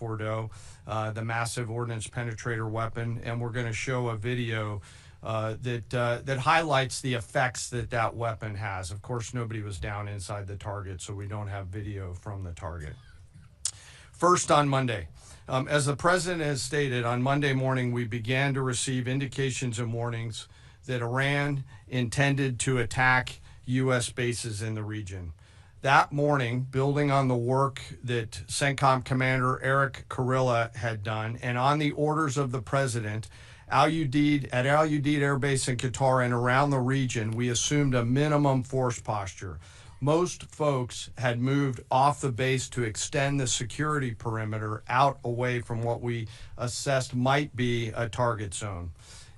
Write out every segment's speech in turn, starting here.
M4.0, the massive ordnance penetrator weapon, and we're going to show a video that highlights the effects that weapon has. Of course, nobody was down inside the target, so we don't have video from the target. First, on Monday. As the president has stated, on Monday morning, we began to receive indications and warnings that Iran intended to attack U.S. bases in the region. That morning, building on the work that CENTCOM Commander Eric Kurilla had done, and on the orders of the president, Al Udeid Air Base in Qatar and around the region, we assumed a minimum force posture. Most folks had moved off the base to extend the security perimeter out away from what we assessed might be a target zone,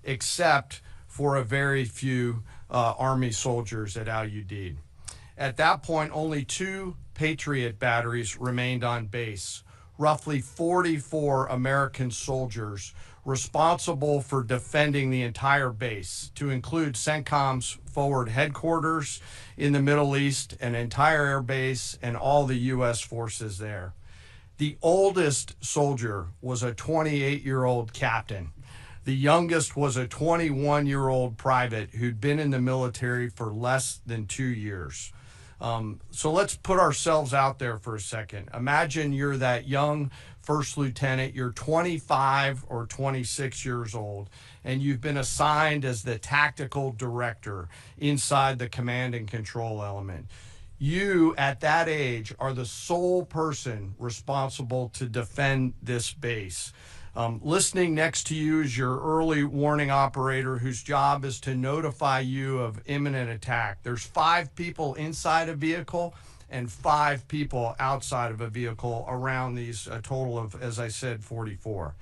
except for a very few Army soldiers at Al Udeid. At that point, only 2 Patriot batteries remained on base, roughly 44 American soldiers responsible for defending the entire base, to include CENTCOM's forward headquarters in the Middle East, an entire air base, and all the U.S. forces there. The oldest soldier was a 28-year-old captain. The youngest was a 21-year-old private who'd been in the military for less than 2 years. So let's put ourselves out there for a second. Imagine you're that young first lieutenant, you're 25 or 26 years old, and you've been assigned as the tactical director inside the command and control element. You, at that age, are the sole person responsible to defend this base. Listening next to you is your early warning operator whose job is to notify you of imminent attack. There's 5 people inside a vehicle and 5 people outside of a vehicle around these, a total of, as I said, 44.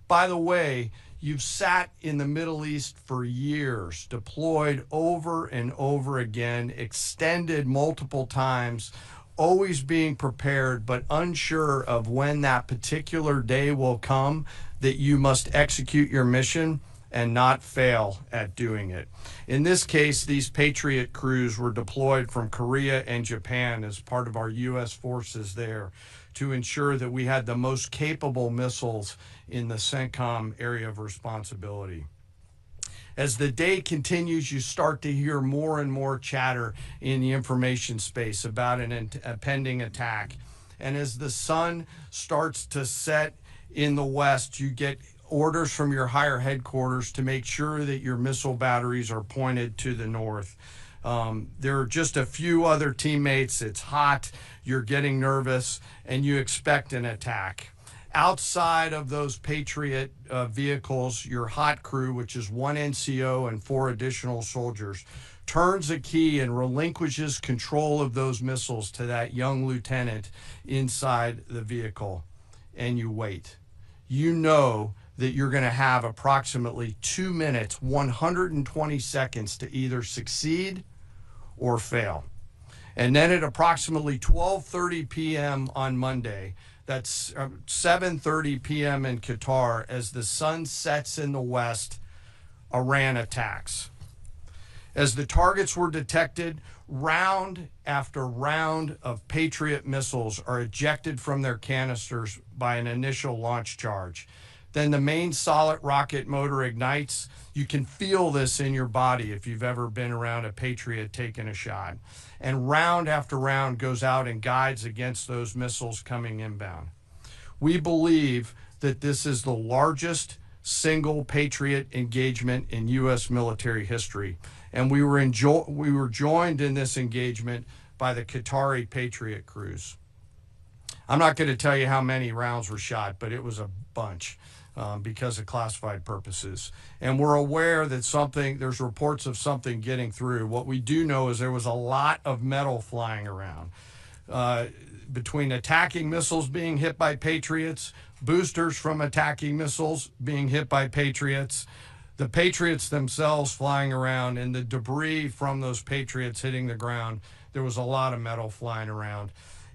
By the way, you've sat in the Middle East for years, deployed over and over again, extended multiple times, always being prepared, but unsure of when that particular day will come that you must execute your mission and not fail at doing it. In this case, these Patriot crews were deployed from Korea and Japan as part of our U.S. forces there to ensure that we had the most capable missiles in the CENTCOM area of responsibility. As the day continues, you start to hear more and more chatter in the information space about a pending attack. And as the sun starts to set in the west, you get orders from your higher headquarters to make sure that your missile batteries are pointed to the north. There are just a few other teammates. It's hot, you're getting nervous, and you expect an attack. Outside of those Patriot vehicles, your hot crew, which is 1 NCO and 4 additional soldiers, turns a key and relinquishes control of those missiles to that young lieutenant inside the vehicle, and you wait. You know that you're going to have approximately 2 minutes, 120 seconds to either succeed or fail. And then at approximately 12:30 p.m. on Monday, that's 7:30 p.m. in Qatar, as the sun sets in the west, Iran attacks. As the targets were detected, round after round of Patriot missiles are ejected from their canisters by an initial launch charge. Then the main solid rocket motor ignites. You can feel this in your body if you've ever been around a Patriot taking a shot. And round after round goes out and guides against those missiles coming inbound. We believe that this is the largest single Patriot engagement in U.S. military history. And we were joined in this engagement by the Qatari Patriot crews. I'm not going to tell you how many rounds were shot, but it was a bunch. Because of classified purposes. And we're aware that there's reports of something getting through. What we do know is there was a lot of metal flying around. Between attacking missiles being hit by Patriots, boosters from attacking missiles being hit by Patriots, the Patriots themselves flying around, and the debris from those Patriots hitting the ground, there was a lot of metal flying around.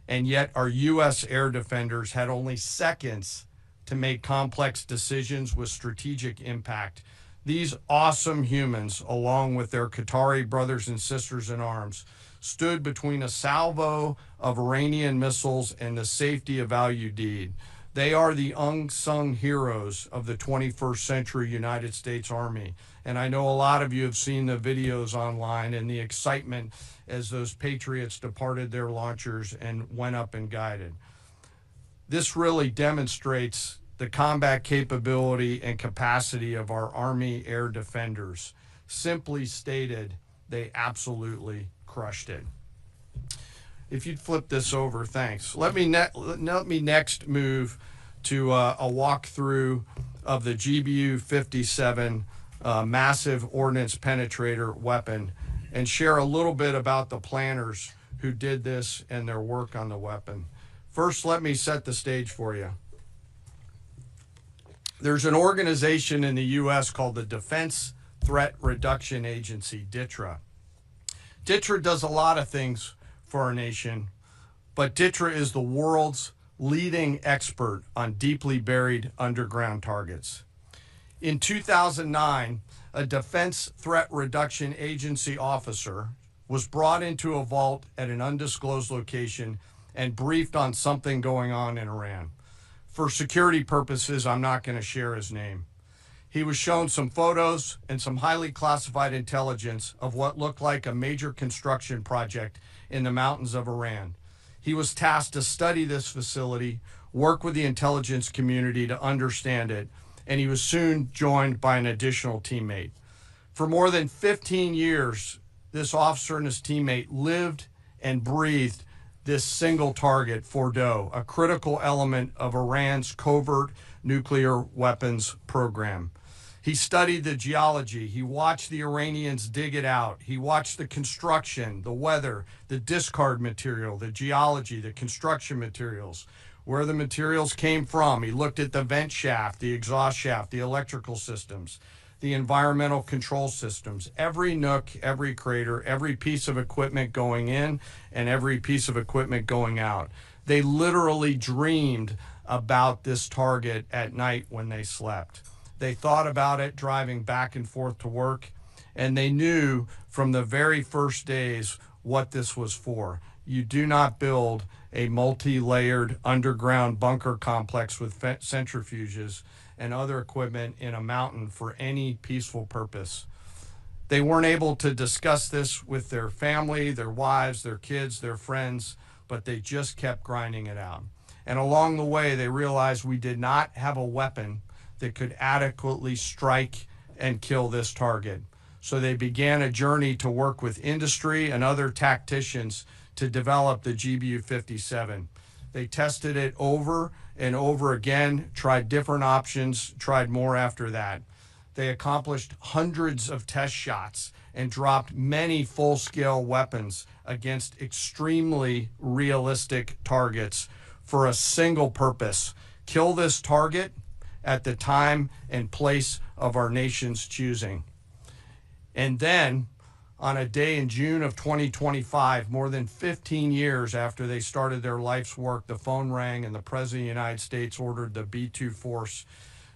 And yet our U.S. air defenders had only seconds to make complex decisions with strategic impact. These awesome humans, along with their Qatari brothers and sisters in arms, stood between a salvo of Iranian missiles and the safety of Al Udeid. They are the unsung heroes of the 21st century United States Army. And I know a lot of you have seen the videos online and the excitement as those Patriots departed their launchers and went up and guided. This really demonstrates the combat capability and capacity of our Army air defenders. Simply stated, they absolutely crushed it. If you'd flip this over, thanks. Let me next move to a walkthrough of the GBU-57 massive ordnance penetrator weapon and share a little bit about the planners who did this and their work on the weapon. First, let me set the stage for you. There's an organization in the U.S. called the Defense Threat Reduction Agency, DTRA. DTRA does a lot of things for our nation, but DTRA is the world's leading expert on deeply buried underground targets. In 2009, a Defense Threat Reduction Agency officer was brought into a vault at an undisclosed location and briefed on something going on in Iran. For security purposes, I'm not going to share his name. He was shown some photos and some highly classified intelligence of what looked like a major construction project in the mountains of Iran. He was tasked to study this facility, work with the intelligence community to understand it, and he was soon joined by an additional teammate. For more than 15 years, this officer and his teammate lived and breathed this single target, Fordow, a critical element of Iran's covert nuclear weapons program. He studied the geology. He watched the Iranians dig it out. He watched the construction, the weather, the discard material, the geology, the construction materials, where the materials came from. He looked at the vent shaft, the exhaust shaft, the electrical systems, the environmental control systems, every nook, every crater, every piece of equipment going in and every piece of equipment going out. They literally dreamed about this target at night when they slept. They thought about it driving back and forth to work, and they knew from the very first days what this was for. You do not build a multi-layered underground bunker complex with centrifuges and other equipment in a mountain for any peaceful purpose. They weren't able to discuss this with their family, their wives, their kids, their friends, but they just kept grinding it out. And along the way, they realized we did not have a weapon that could adequately strike and kill this target. So they began a journey to work with industry and other tacticians to develop the GBU-57. They tested it over and over again, tried different options, tried more after that. They accomplished hundreds of test shots and dropped many full-scale weapons against extremely realistic targets for a single purpose: kill this target at the time and place of our nation's choosing. And then, on a day in June of 2025, more than 15 years after they started their life's work, the phone rang and the President of the United States ordered the B-2 force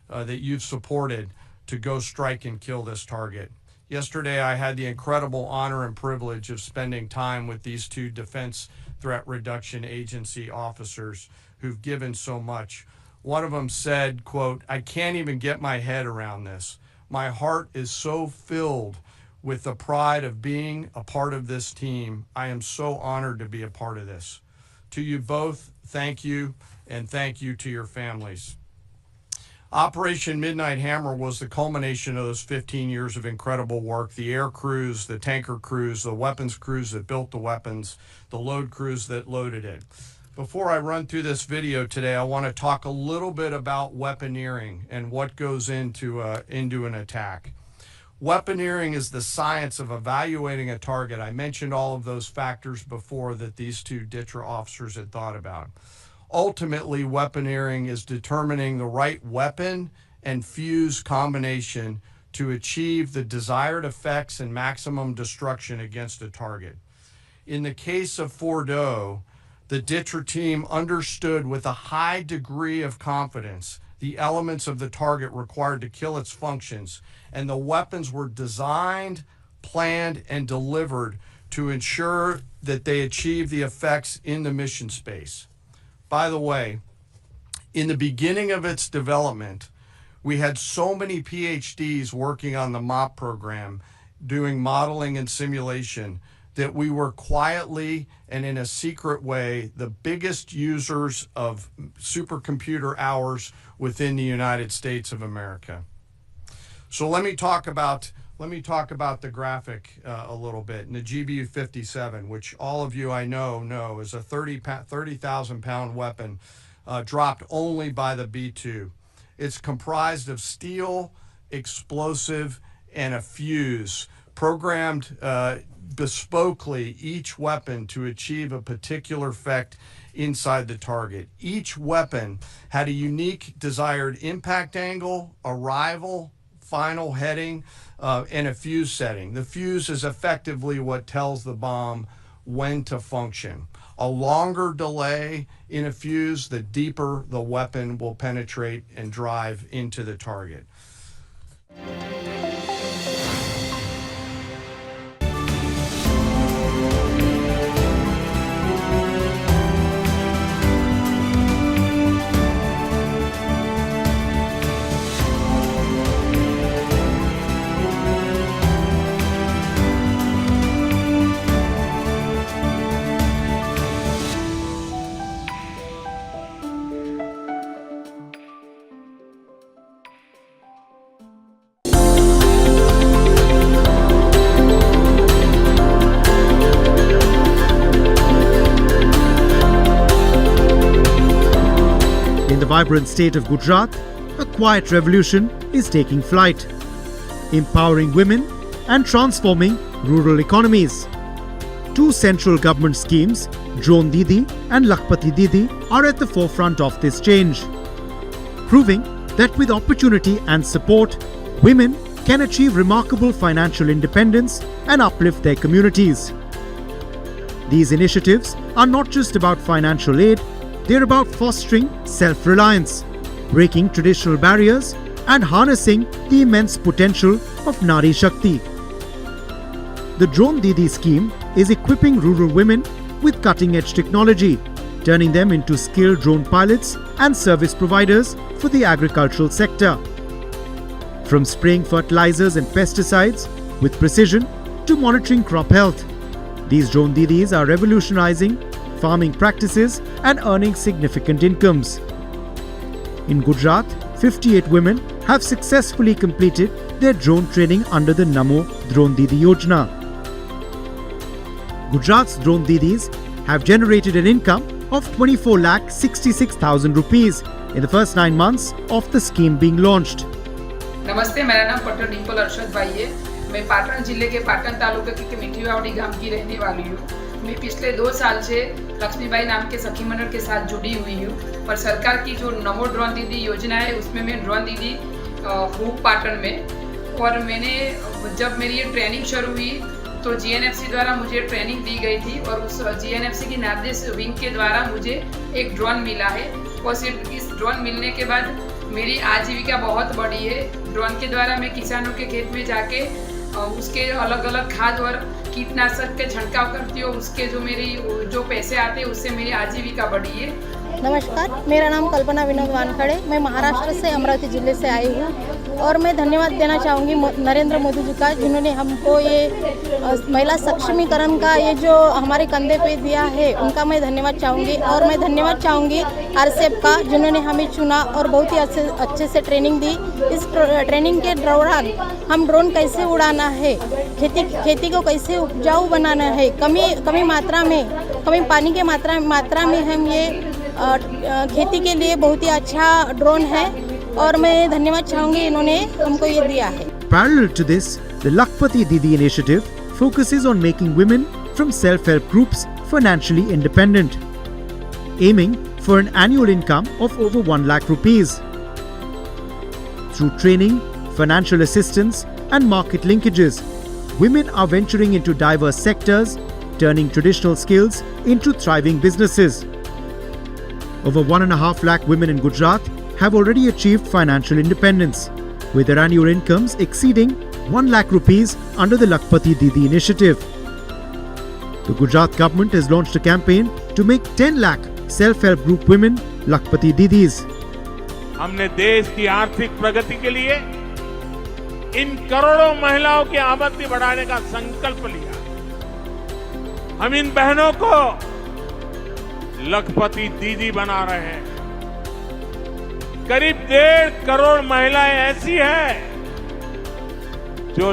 that you've supported to go strike and kill this target. Yesterday, I had the incredible honor and privilege of spending time with these two Defense Threat Reduction Agency officers who've given so much. One of them said, quote, "I can't even get my head around this. My heart is so filled with the pride of being a part of this team. I am so honored to be a part of this." To you both, thank you, and thank you to your families. Operation Midnight Hammer was the culmination of those 15 years of incredible work. The air crews, the tanker crews, the weapons crews that built the weapons, the load crews that loaded it. Before I run through this video today, I want to talk a little bit about weaponeering and what goes into an attack. Weaponeering is the science of evaluating a target. I mentioned all of those factors before that these two DTRA officers had thought about. Ultimately, weaponeering is determining the right weapon and fuse combination to achieve the desired effects and maximum destruction against a target. In the case of Fordow, the DTRA team understood with a high degree of confidence the elements of the target required to kill its functions, and the weapons were designed, planned, and delivered to ensure that they achieve the effects in the mission space. By the way, In the beginning of its development, we had so many PhDs working on the MOP program, doing modeling and simulation, that we were quietly and in a secret way the biggest users of supercomputer hours within the United States of America. So let me talk about the graphic a little bit. And the GBU 57, which all of you I know is a 30,000 pound weapon dropped only by the B-2. It's comprised of steel, explosive, and a fuse, programmed bespokely, each weapon to achieve a particular effect inside the target. Each weapon had a unique desired impact angle, arrival, final heading, and a fuse setting. The fuse is effectively what tells the bomb when to function. A longer delay in a fuse, the deeper the weapon will penetrate and drive into the target. In the vibrant state of Gujarat, a quiet revolution is taking flight, empowering women and transforming rural economies. Two central government schemes, Drone Didi and Lakhpati Didi, are at the forefront of this change, proving that with opportunity and support, women can achieve remarkable financial independence and uplift their communities. These initiatives are not just about financial aid, they're about fostering self-reliance, breaking traditional barriers, and harnessing the immense potential of Nari Shakti. The Drone Didi scheme is equipping rural women with cutting-edge technology, turning them into skilled drone pilots and service providers for the agricultural sector. From spraying fertilizers and pesticides with precision to monitoring crop health, these Drone Didis are revolutionizing farming practices and earning significant incomes. In Gujarat, 58 women have successfully completed their drone training under the Namo Drone Didi Yojana. Gujarat's Drone Didis have generated an income of 24,66,000 rupees in the first 9 months of the scheme being launched. नमस्ते, मेरा नाम पट्टन डिम्पल अरशद भाई है। मैं पाटन जिले के पाटन तालुके के मिठीवावड़ी गांव की रहने वाली हूँ। मैं पिछले 2 साल से लक्ष्मीबाई नाम के सखी मंडल के साथ जुड़ी हुई हूँ और सरकार की जो नमो ड्रोन दीदी योजना है उसमें मैं ड्रोन दीदी हूँ पाटन में। और मैंने जब मेरी ये ट्रेनिंग शुरू हुई तो GNFC द्वारा मुझे ट्रेनिंग दी गई थी और उस GNFC की निर्देश विंग के द्वारा मुझे एक ड्रोन मिला है और सिर्फ इस ड्रोन मिलने के बाद मेरी आजीविका बहुत बड़ी है। ड्रोन के द्वारा मैं किसानों के खेत में जाके उसके अलग अलग खाद और कीटनाशक के छिड़काव करती हूँ। उसके जो पैसे आते हैं उससे मेरी आजीविका बढ़ी है। नमस्कार, मेरा नाम कल्पना विनोद वानखड़े, मैं महाराष्ट्र से अमरावती जिले से आई हूँ और मैं धन्यवाद देना चाहूँगी नरेंद्र मोदी जी का, जिन्होंने हमको ये महिला सक्षमीकरण का ये जो हमारे कंधे पे दिया है, उनका मैं धन्यवाद चाहूँगी। और मैं धन्यवाद चाहूँगी RCF का, जिन्होंने हमें चुना और बहुत ही अच्छे से ट्रेनिंग दी। इस ट्रेनिंग के दौरान हम ड्रोन कैसे उड़ाना है, खेती को कैसे उपजाऊ बनाना है, कमी मात्रा में, कमी पानी के मात्रा में हम ये खेती के लिए बहुत ही अच्छा ड्रोन है और मैं धन्यवाद चाहूँगी, इन्होंने हमको ये दिया है। Parallel to this, the Lakhpati Didi initiative focuses on making women from self-help groups financially independent, aiming for an annual income of over 1 lakh rupees. Through training, financial assistance, and market linkages, women are venturing into diverse sectors, turning traditional skills into thriving businesses. Over 1.5 lakh women in Gujarat have already achieved financial independence, with their annual incomes exceeding 1 lakh rupees under the Lakhpati Didi initiative. The Gujarat government has launched a campaign to make 10 lakh self-help group women Lakhpati Didis. हमने देश की आर्थिक प्रगति के लिए इन करोड़ों महिलाओं की आमदनी बढ़ाने का संकल्प लिया। हम इन बहनों को लखपति दीदी बना रहे हैं। करीब 1.5 करोड़ महिलाएं ऐसी हैं जो